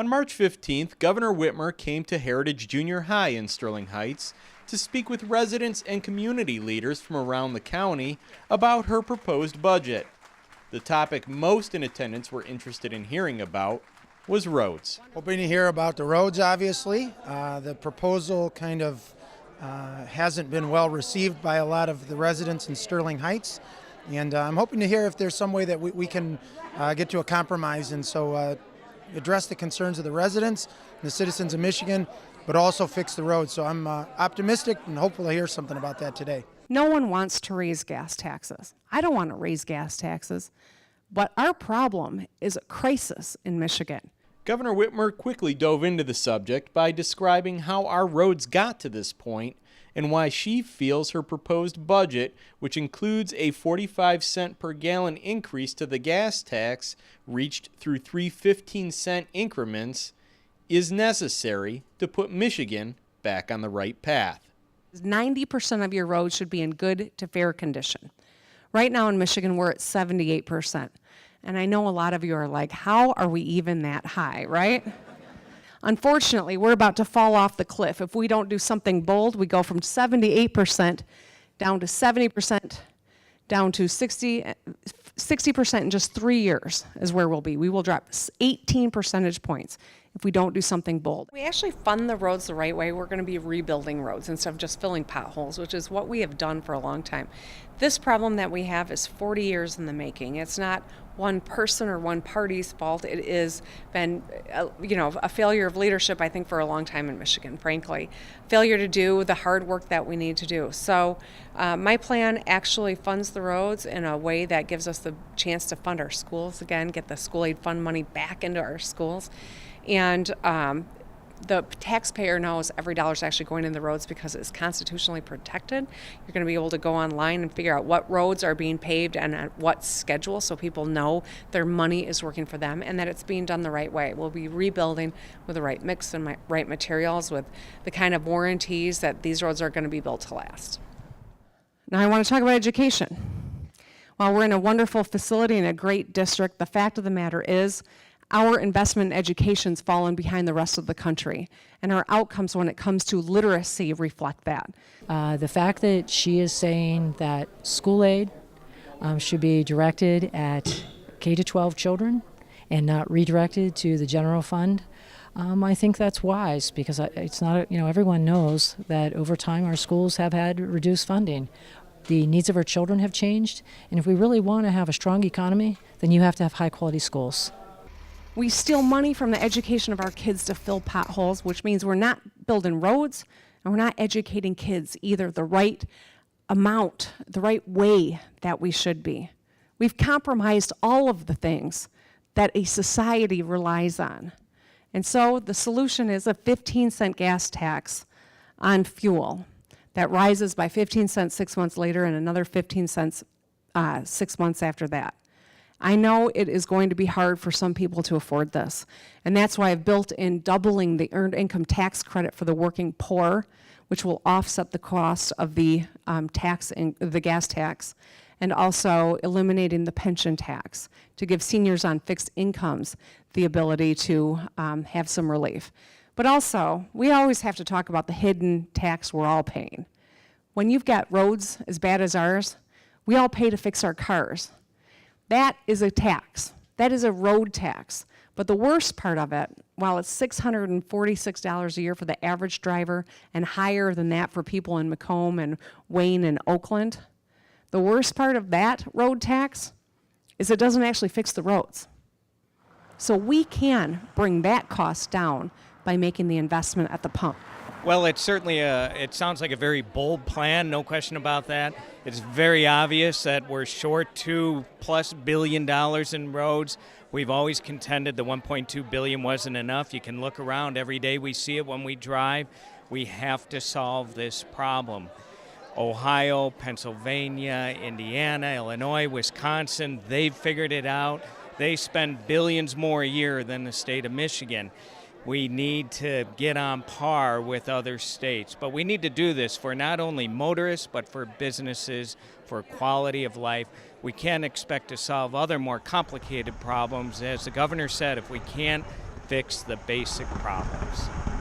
On March 15th, Governor Whitmer came to Heritage Junior High in Sterling Heights to speak with residents and community leaders from around the county about her proposed budget. The topic most in attendance were interested in hearing about was roads. Hoping to hear about the roads, obviously. The proposal kind of hasn't been well received by a lot of the residents in Sterling Heights. And I'm hoping to hear if there's some way that we can get to a compromise and so address the concerns of the residents, the citizens of Michigan, but also fix the roads. So I'm optimistic and hopeful to hear something about that today. No one wants to raise gas taxes. I don't want to raise gas taxes, but our problem is a crisis in Michigan. Governor Whitmer quickly dove into the subject by describing how our roads got to this point and why she feels her proposed budget, which includes a 45-cent per gallon increase to the gas tax reached through three 15-cent increments, is necessary to put Michigan back on the right path. 90% of your roads should be in good to fair condition. Right now in Michigan, we're at 78%. And I know a lot of you are like, how are we even that high, right? Unfortunately, we're about to fall off the cliff. If we don't do something bold, we go from 78% down to 70%, down to 60% in just 3 years is where we'll be. We will drop 18 percentage points if we don't do something bold. We actually fund the roads the right way. We're going to be rebuilding roads instead of just filling potholes, which is what we have done for a long time. This problem that we have is 40 years in the making. It's not one person or one party's fault. It has been, a failure of leadership, I think, for a long time in Michigan, frankly. Failure to do the hard work that we need to do. So my plan actually funds the roads in a way that gives us the chance to fund our schools again, get the school aid fund money back into our schools. And the taxpayer knows every dollar is actually going in the roads because it's constitutionally protected. You're going to be able to go online and figure out what roads are being paved and at what schedule so people know their money is working for them and that it's being done the right way. We'll be rebuilding with the right mix and right materials with the kind of warranties that these roads are going to be built to last. Now I want to talk about education. While we're in a wonderful facility in a great district, the fact of the matter is our investment in education's fallen behind the rest of the country, and our outcomes when it comes to literacy reflect that. The fact that she is saying that school aid should be directed at K-12 children and not redirected to the general fund, I think that's wise because it's not, everyone knows that over time our schools have had reduced funding. The needs of our children have changed, and if we really want to have a strong economy, then you have to have high-quality schools. We steal money from the education of our kids to fill potholes, which means we're not building roads and we're not educating kids either the right amount, the right way that we should be. We've compromised all of the things that a society relies on. And so the solution is a 15-cent gas tax on fuel that rises by 15 cents 6 months later and another 15 cents 6 months after that. I know it is going to be hard for some people to afford this, and that's why I've built in doubling the earned income tax credit for the working poor, which will offset the cost of the the gas tax, and also eliminating the pension tax to give seniors on fixed incomes the ability to have some relief. But also, we always have to talk about the hidden tax we're all paying. When you've got roads as bad as ours, we all pay to fix our cars. That is a tax. That is a road tax. But the worst part of it, while it's $646 a year for the average driver and higher than that for people in Macomb and Wayne and Oakland, the worst part of that road tax is it doesn't actually fix the roads. So we can bring that cost down by making the investment at the pump. Well, it's certainly it sounds like a very bold plan, no question about that. It's very obvious that we're short $2+ billion in roads. We've always contended the $1.2 billion wasn't enough. You can look around every day, we see it when we drive. We have to solve this problem. Ohio, Pennsylvania, Indiana, Illinois, Wisconsin, they've figured it out. They spend billions more a year than the state of Michigan. We need to get on par with other states. But we need to do this for not only motorists, but for businesses, for quality of life. We can't expect to solve other more complicated problems. As the governor said, if we can't fix the basic problems.